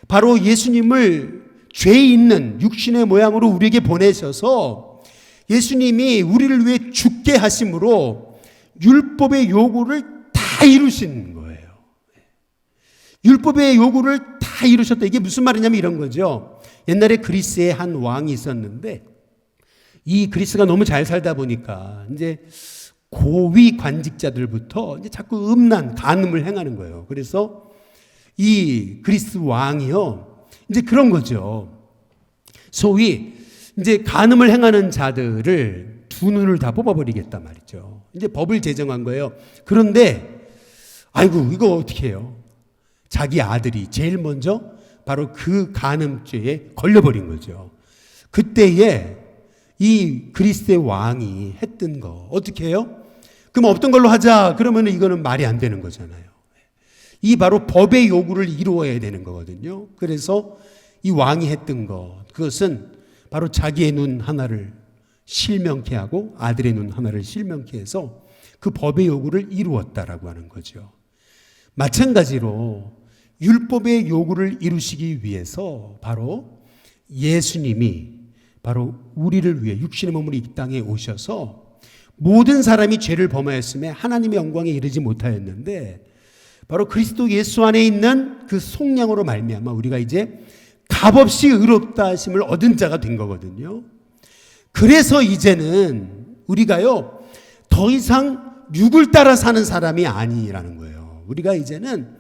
바로 예수님을 죄 있는 육신의 모양으로 우리에게 보내셔서 예수님이 우리를 위해 죽게 하심으로 율법의 요구를 다 이루신 거예요. 율법의 요구를 다 이루셨다. 이게 무슨 말이냐면 이런 거죠. 옛날에 그리스에 한 왕이 있었는데 이 그리스가 너무 잘 살다 보니까 이제 고위 관직자들부터 이제 자꾸 음란, 간음을 행하는 거예요. 그래서 이 그리스 왕이요. 이제 그런 거죠. 소위 이제 간음을 행하는 자들을 두 눈을 다 뽑아버리겠단 말이죠. 이제 법을 제정한 거예요. 그런데 아이고 이거 어떻게 해요? 자기 아들이 제일 먼저 바로 그 간음죄에 걸려버린 거죠. 그때에 이 그리스의 왕이 했던 거 어떻게 해요? 그럼 없던 걸로 하자. 그러면 이거는 말이 안 되는 거잖아요. 이 바로 법의 요구를 이루어야 되는 거거든요. 그래서 이 왕이 했던 것 그것은 바로 자기의 눈 하나를 실명케 하고 아들의 눈 하나를 실명케 해서 그 법의 요구를 이루었다라고 하는 거죠. 마찬가지로 율법의 요구를 이루시기 위해서 바로 예수님이 바로 우리를 위해 육신의 몸으로 이 땅에 오셔서 모든 사람이 죄를 범하였음에 하나님의 영광에 이르지 못하였는데 바로 그리스도 예수 안에 있는 그 속량으로 말미암아 우리가 이제 값없이 의롭다 하심을 얻은 자가 된 거거든요. 그래서 이제는 우리가요 더 이상 육을 따라 사는 사람이 아니라는 거예요. 우리가 이제는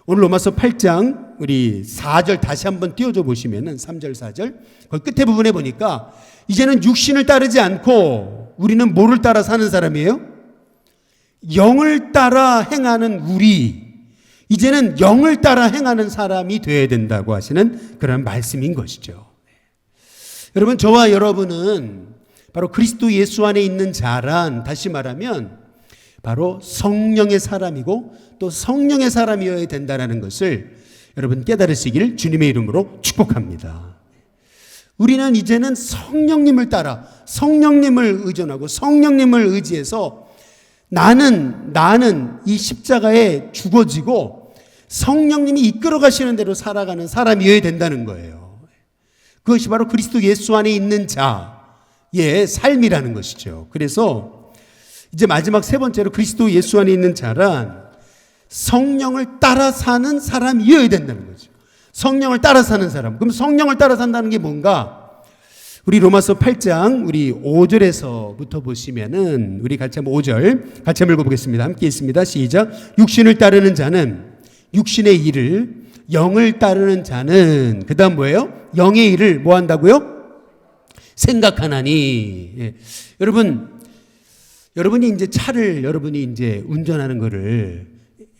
오늘 로마서 8장 우리 4절 다시 한번 띄워줘 보시면은 3절 4절 그 끝에 부분에 보니까 이제는 육신을 따르지 않고 우리는 뭐를 따라 사는 사람이에요? 영을 따라 행하는 우리 이제는 영을 따라 행하는 사람이 되어야 된다고 하시는 그런 말씀인 것이죠. 여러분 저와 여러분은 바로 그리스도 예수 안에 있는 자란 다시 말하면 바로 성령의 사람이고 또 성령의 사람이어야 된다는 것을 여러분 깨달으시기를 주님의 이름으로 축복합니다. 우리는 이제는 성령님을 따라 성령님을 의존하고 성령님을 의지해서 나는 이 십자가에 죽어지고 성령님이 이끌어 가시는 대로 살아가는 사람이어야 된다는 거예요. 그것이 바로 그리스도 예수 안에 있는 자의 삶이라는 것이죠. 그래서 이제 마지막 세 번째로 그리스도 예수 안에 있는 자란 성령을 따라 사는 사람이어야 된다는 거죠. 성령을 따라 사는 사람. 그럼 성령을 따라 산다는 게 뭔가? 우리 로마서 8장 우리 5절에서부터 보시면은 우리 같이 한번 5절 같이 한번 읽어보겠습니다. 함께 있습니다. 시작. 육신을 따르는 자는 육신의 일을, 영을 따르는 자는 그 다음 뭐예요? 영의 일을 뭐 한다고요? 생각하나니. 예. 여러분이 이제 차를 여러분이 이제 운전하는 거를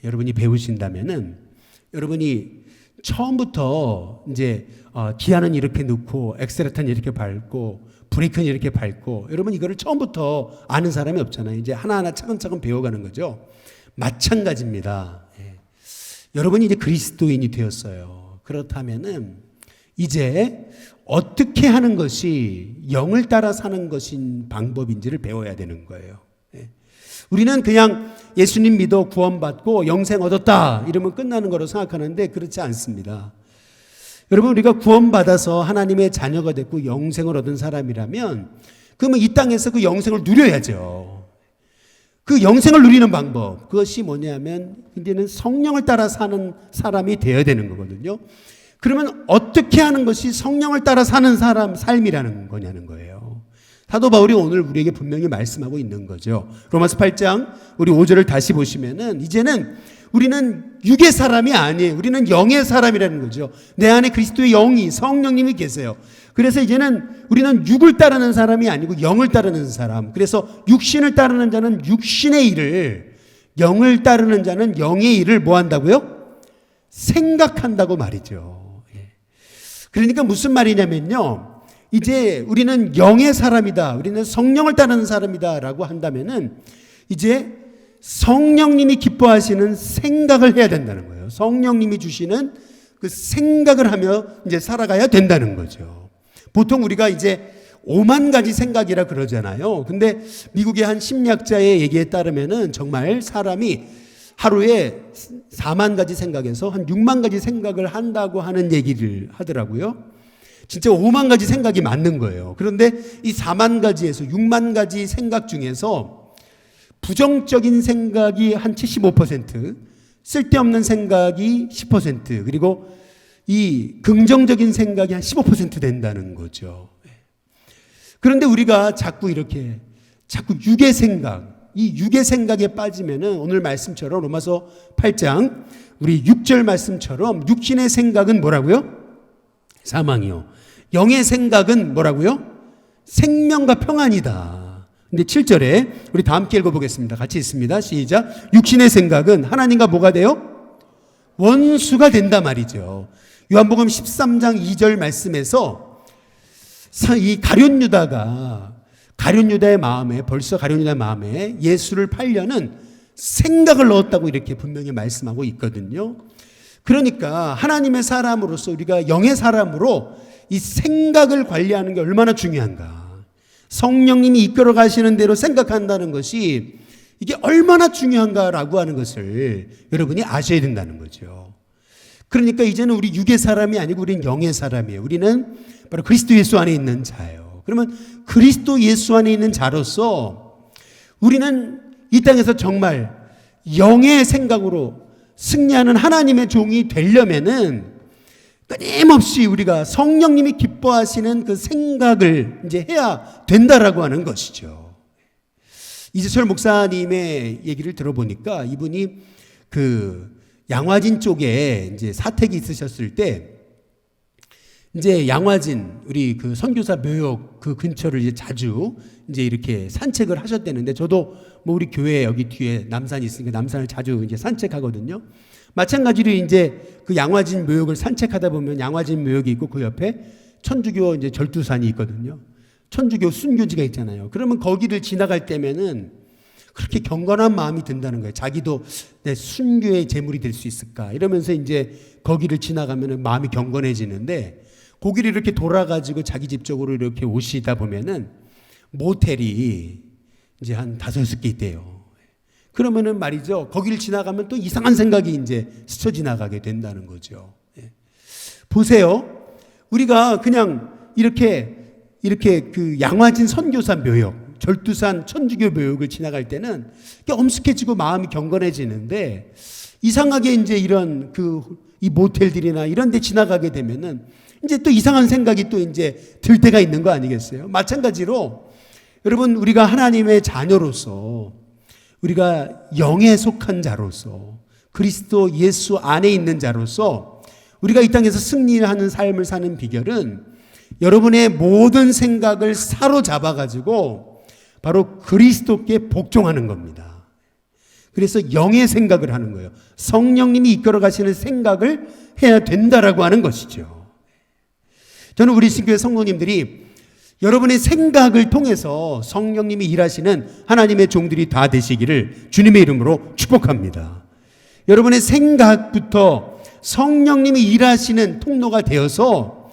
여러분이 배우신다면은 여러분이 처음부터 이제 기아는 이렇게 넣고 엑셀레터는 이렇게 밟고 브레이크는 이렇게 밟고 여러분 이거를 처음부터 아는 사람이 없잖아요. 이제 하나하나 차근차근 배워가는 거죠. 마찬가지입니다. 예. 여러분이 이제 그리스도인이 되었어요. 그렇다면은 이제 어떻게 하는 것이 영을 따라 사는 것인 방법인지를 배워야 되는 거예요. 예. 우리는 그냥 예수님 믿어 구원받고 영생 얻었다 이러면 끝나는 거로 생각하는데 그렇지 않습니다. 여러분 우리가 구원받아서 하나님의 자녀가 됐고 영생을 얻은 사람이라면 그러면 이 땅에서 그 영생을 누려야죠. 그 영생을 누리는 방법 그것이 뭐냐면 이제는 성령을 따라 사는 사람이 되어야 되는 거거든요. 그러면 어떻게 하는 것이 성령을 따라 사는 사람 삶이라는 거냐는 거예요. 사도 바울이 오늘 우리에게 분명히 말씀하고 있는 거죠. 로마서 8장 우리 5절을 다시 보시면은 이제는 우리는 육의 사람이 아니에요. 우리는 영의 사람이라는 거죠. 내 안에 그리스도의 영이 성령님이 계세요. 그래서 이제는 우리는 육을 따르는 사람이 아니고 영을 따르는 사람. 그래서 육신을 따르는 자는 육신의 일을, 영을 따르는 자는 영의 일을 뭐 한다고요? 생각한다고 말이죠. 그러니까 무슨 말이냐면요. 이제 우리는 영의 사람이다. 우리는 성령을 따르는 사람이다. 라고 한다면은 이제 성령님이 기뻐하시는 생각을 해야 된다는 거예요. 성령님이 주시는 그 생각을 하며 이제 살아가야 된다는 거죠. 보통 우리가 이제 5만 가지 생각이라 그러잖아요. 근데 미국의 한 심리학자의 얘기에 따르면은 정말 사람이 하루에 4만 가지 생각에서 한 6만 가지 생각을 한다고 하는 얘기를 하더라고요. 진짜 5만 가지 생각이 맞는 거예요. 그런데 이 4만 가지에서 6만 가지 생각 중에서 부정적인 생각이 한 75%, 쓸데없는 생각이 10%, 그리고 이 긍정적인 생각이 한 15% 된다는 거죠. 그런데 우리가 자꾸 육의 생각, 이 육의 생각에 빠지면은 오늘 말씀처럼 로마서 8장 우리 6절 말씀처럼 육신의 생각은 뭐라고요? 사망이요. 영의 생각은 뭐라고요? 생명과 평안이다. 근데 7절에 우리 다 함께 읽어보겠습니다. 같이 있습니다. 시작. 육신의 생각은 하나님과 뭐가 돼요? 원수가 된다 말이죠. 요한복음 13장 2절 말씀에서 이 가룟 유다의 마음에 예수를 팔려는 생각을 넣었다고 이렇게 분명히 말씀하고 있거든요. 그러니까 하나님의 사람으로서 우리가 영의 사람으로 이 생각을 관리하는 게 얼마나 중요한가. 성령님이 이끌어 가시는 대로 생각한다는 것이 이게 얼마나 중요한가라고 하는 것을 여러분이 아셔야 된다는 거죠. 그러니까 이제는 우리 육의 사람이 아니고 우리는 영의 사람이에요. 우리는 바로 그리스도 예수 안에 있는 자예요. 그러면 그리스도 예수 안에 있는 자로서 우리는 이 땅에서 정말 영의 생각으로 승리하는 하나님의 종이 되려면은 끊임없이 우리가 성령님이 기뻐하시는 그 생각을 이제 해야 된다라고 하는 것이죠. 이재철 목사님의 얘기를 들어보니까 이분이 그 양화진 쪽에 이제 사택이 있으셨을 때 이제 양화진 우리 그 선교사 묘역 그 근처를 이제 자주 이제 이렇게 산책을 하셨다는데 저도 뭐 우리 교회 여기 뒤에 남산이 있으니까 남산을 자주 이제 산책하거든요. 마찬가지로 이제 그 양화진 묘역을 산책하다 보면 양화진 묘역이 있고 그 옆에 천주교 이제 절두산이 있거든요. 천주교 순교지가 있잖아요. 그러면 거기를 지나갈 때면은 그렇게 경건한 마음이 든다는 거예요. 자기도 내 순교의 제물이 될 수 있을까 이러면서 이제 거기를 지나가면은 마음이 경건해지는데 거기를 이렇게 돌아가지고 자기 집 쪽으로 이렇게 오시다 보면은 모텔이 이제 한 5-6개 있대요. 그러면은 말이죠. 거기를 지나가면 또 이상한 생각이 이제 스쳐 지나가게 된다는 거죠. 예. 보세요. 우리가 그냥 이렇게 그 양화진 선교사 묘역, 절두산 천주교 묘역을 지나갈 때는 엄숙해지고 마음이 경건해지는데 이상하게 이제 이런 이 모텔들이나 이런 데 지나가게 되면은 이제 또 이상한 생각이 또 이제 들 때가 있는 거 아니겠어요? 마찬가지로 여러분, 우리가 하나님의 자녀로서, 우리가 영에 속한 자로서, 그리스도 예수 안에 있는 자로서 우리가 이 땅에서 승리하는 삶을 사는 비결은 여러분의 모든 생각을 사로잡아 가지고 바로 그리스도께 복종하는 겁니다. 그래서 영의 생각을 하는 거예요. 성령님이 이끌어 가시는 생각을 해야 된다라고 하는 것이죠. 저는 우리 신교회 성도님들이 여러분의 생각을 통해서 성령님이 일하시는 하나님의 종들이 다 되시기를 주님의 이름으로 축복합니다. 여러분의 생각부터 성령님이 일하시는 통로가 되어서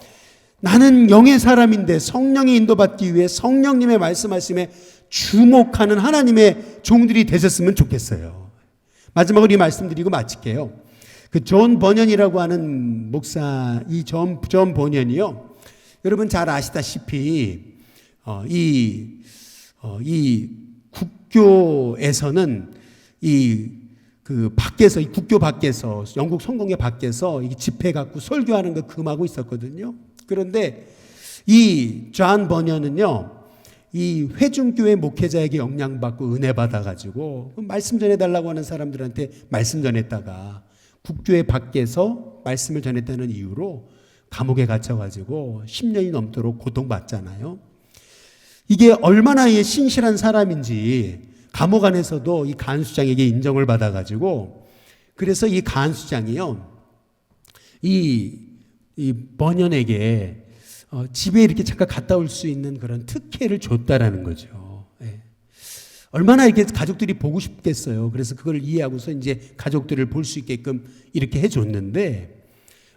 나는 영의 사람인데 성령의 인도받기 위해 성령님의 말씀하심에 주목하는 하나님의 종들이 되셨으면 좋겠어요. 마지막으로 이 말씀드리고 마칠게요. 그 존 버년이라고 하는 목사, 이 존 버년이요, 여러분 잘 아시다시피 이 국교에서는 밖에서, 이 국교 밖에서, 영국 성공회 밖에서 집회 갖고 설교하는 거 금하고 있었거든요. 그런데 이 존 버년은요, 이 회중교회 목회자에게 영향받고 은혜 받아가지고 말씀 전해달라고 하는 사람들한테 말씀 전했다가 국교회 밖에서 말씀을 전했다는 이유로 감옥에 갇혀가지고 10년이 넘도록 고통받잖아요. 이게 얼마나 신실한 사람인지 감옥 안에서도 이 간수장에게 인정을 받아가지고, 그래서 이 간수장이요, 이 버년에게 집에 이렇게 잠깐 갔다 올 수 있는 그런 특혜를 줬다라는 거죠. 예. 얼마나 이렇게 가족들이 보고 싶겠어요. 그래서 그걸 이해하고서 이제 가족들을 볼 수 있게끔 이렇게 해줬는데,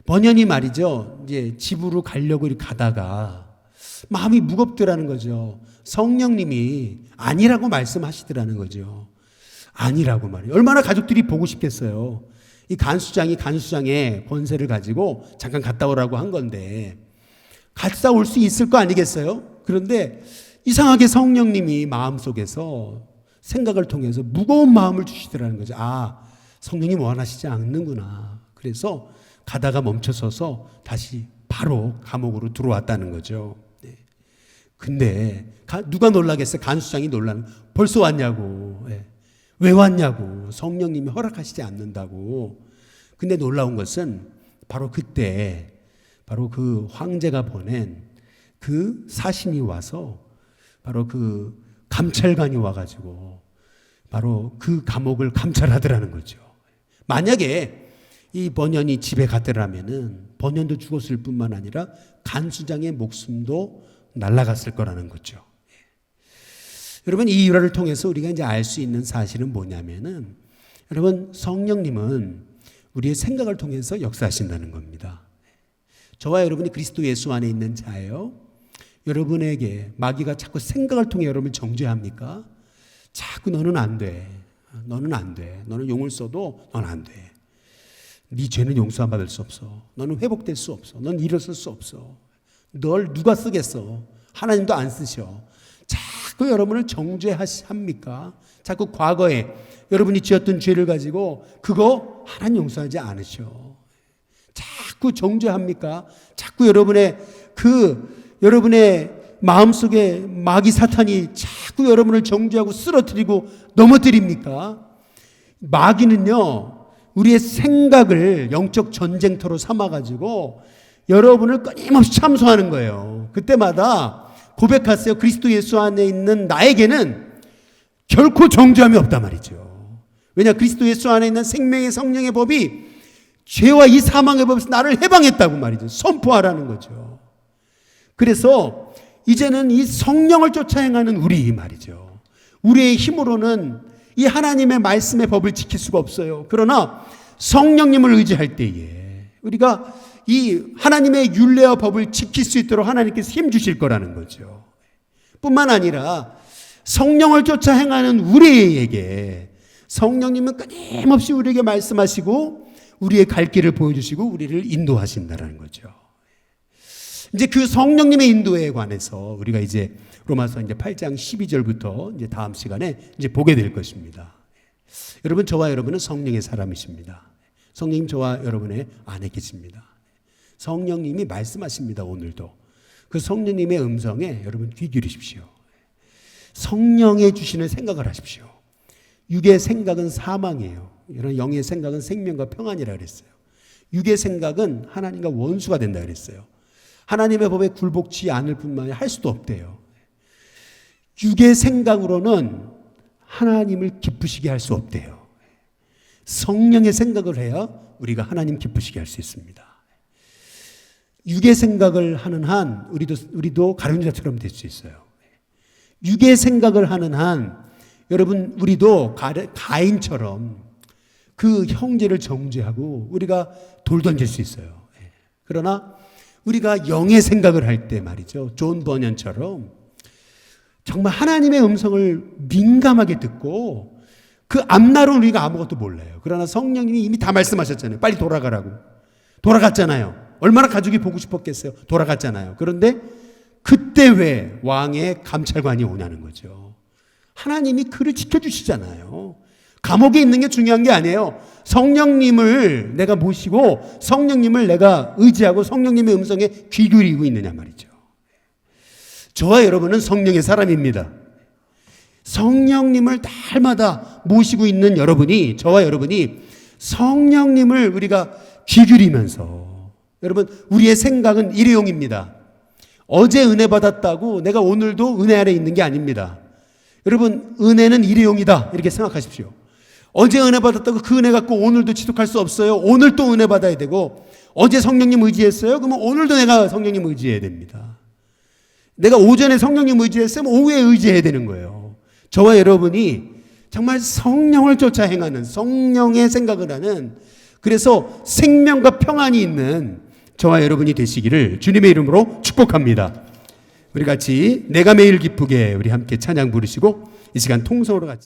버년이 말이죠, 이제 집으로 가려고 이렇게 가다가 마음이 무겁더라는 거죠. 성령님이 아니라고 말씀하시더라는 거죠. 아니라고 말이에요. 얼마나 가족들이 보고 싶겠어요. 이 간수장이 간수장의 권세를 가지고 잠깐 갔다 오라고 한 건데 갔다 올 수 있을 거 아니겠어요? 그런데 이상하게 성령님이 마음속에서 생각을 통해서 무거운 마음을 주시더라는 거죠. 아, 성령님 원하시지 않는구나. 그래서 가다가 멈춰서서 다시 바로 감옥으로 들어왔다는 거죠. 네. 근데 누가 놀라겠어요? 간수장이 놀라는, 벌써 왔냐고. 네. 왜 왔냐고. 성령님이 허락하시지 않는다고. 근데 놀라운 것은 바로 그때 바로 그 황제가 보낸 그 사신이 와서 바로 그 감찰관이 와가지고 바로 그 감옥을 감찰하더라는 거죠. 만약에 이 버년이 집에 갔더라면은 버년도 죽었을 뿐만 아니라 간수장의 목숨도 날아갔을 거라는 거죠. 여러분, 이 일화를 통해서 우리가 이제 알 수 있는 사실은 뭐냐면은, 여러분, 성령님은 우리의 생각을 통해서 역사하신다는 겁니다. 저와 여러분이 그리스도 예수 안에 있는 자예요. 여러분에게 마귀가 자꾸 생각을 통해 여러분을 정죄합니까? 자꾸 너는 안 돼. 너는 안 돼. 너는 용을 써도 넌 안 돼. 네 죄는 용서 안 받을 수 없어. 너는 회복될 수 없어. 넌 일어설 수 없어. 널 누가 쓰겠어? 하나님도 안 쓰셔. 자꾸 여러분을 정죄합니까? 자꾸 과거에 여러분이 지었던 죄를 가지고 그거 하나님 용서하지 않으셔. 자꾸 정죄합니까? 자꾸 여러분의 마음속에 마귀 사탄이 자꾸 여러분을 정죄하고 쓰러뜨리고 넘어뜨립니까? 마귀는요, 우리의 생각을 영적 전쟁터로 삼아가지고 여러분을 끊임없이 참소하는 거예요. 그때마다 고백하세요. 그리스도 예수 안에 있는 나에게는 결코 정죄함이 없단 말이죠. 왜냐? 그리스도 예수 안에 있는 생명의 성령의 법이 죄와 이 사망의 법에서 나를 해방했다고 말이죠. 선포하라는 거죠. 그래서 이제는 이 성령을 쫓아 행하는 우리 말이죠. 우리의 힘으로는 이 하나님의 말씀의 법을 지킬 수가 없어요. 그러나 성령님을 의지할 때에 우리가 이 하나님의 율례와 법을 지킬 수 있도록 하나님께서 힘 주실 거라는 거죠. 뿐만 아니라 성령을 쫓아 행하는 우리에게 성령님은 끊임없이 우리에게 말씀하시고 우리의 갈 길을 보여주시고 우리를 인도하신다는 거죠. 이제 그 성령님의 인도에 관해서 우리가 이제 로마서 이제 8장 12절부터 이제 다음 시간에 이제 보게 될 것입니다. 여러분, 저와 여러분은 성령의 사람이십니다. 성령님 저와 여러분의 안에 계십니다. 성령님이 말씀하십니다. 오늘도 그 성령님의 음성에 여러분 귀 기울이십시오. 성령의 주시는 생각을 하십시오. 육의 생각은 사망이에요. 이런 영의 생각은 생명과 평안이라 그랬어요. 육의 생각은 하나님과 원수가 된다 그랬어요. 하나님의 법에 굴복치 않을 뿐만 아니라 할 수도 없대요. 육의 생각으로는 하나님을 기쁘시게 할 수 없대요. 성령의 생각을 해야 우리가 하나님 기쁘시게 할 수 있습니다. 육의 생각을 하는 한 우리도 가룟유다처럼 될 수 있어요. 육의 생각을 하는 한 여러분 우리도 가인처럼 그 형제를 정죄하고 우리가 돌 던질 수 있어요. 그러나 우리가 영의 생각을 할 때 말이죠. 존 버년처럼 정말 하나님의 음성을 민감하게 듣고 그 앞날은 우리가 아무것도 몰라요. 그러나 성령님이 이미 다 말씀하셨잖아요. 빨리 돌아가라고. 돌아갔잖아요. 얼마나 가족이 보고 싶었겠어요. 돌아갔잖아요. 그런데 그때 왜 왕의 감찰관이 오냐는 거죠. 하나님이 그를 지켜주시잖아요. 감옥에 있는 게 중요한 게 아니에요. 성령님을 내가 모시고 성령님을 내가 의지하고 성령님의 음성에 귀 기울이고 있느냐 말이죠. 저와 여러분은 성령의 사람입니다. 성령님을 날마다 모시고 있는 여러분이, 저와 여러분이 성령님을 우리가 귀 기울이면서 여러분 우리의 생각은 일회용입니다. 어제 은혜 받았다고 내가 오늘도 은혜 아래 있는 게 아닙니다. 여러분 은혜는 일회용이다 이렇게 생각하십시오. 어제 은혜 받았다고 그 은혜 갖고 오늘도 지속할 수 없어요. 오늘 또 은혜 받아야 되고 어제 성령님 의지했어요. 그러면 오늘도 내가 성령님 의지해야 됩니다. 내가 오전에 성령님 의지했으면 오후에 의지해야 되는 거예요. 저와 여러분이 정말 성령을 쫓아 행하는 성령의 생각을 하는 그래서 생명과 평안이 있는 저와 여러분이 되시기를 주님의 이름으로 축복합니다. 우리 같이 내가 매일 기쁘게 우리 함께 찬양 부르시고 이 시간 통성으로 같이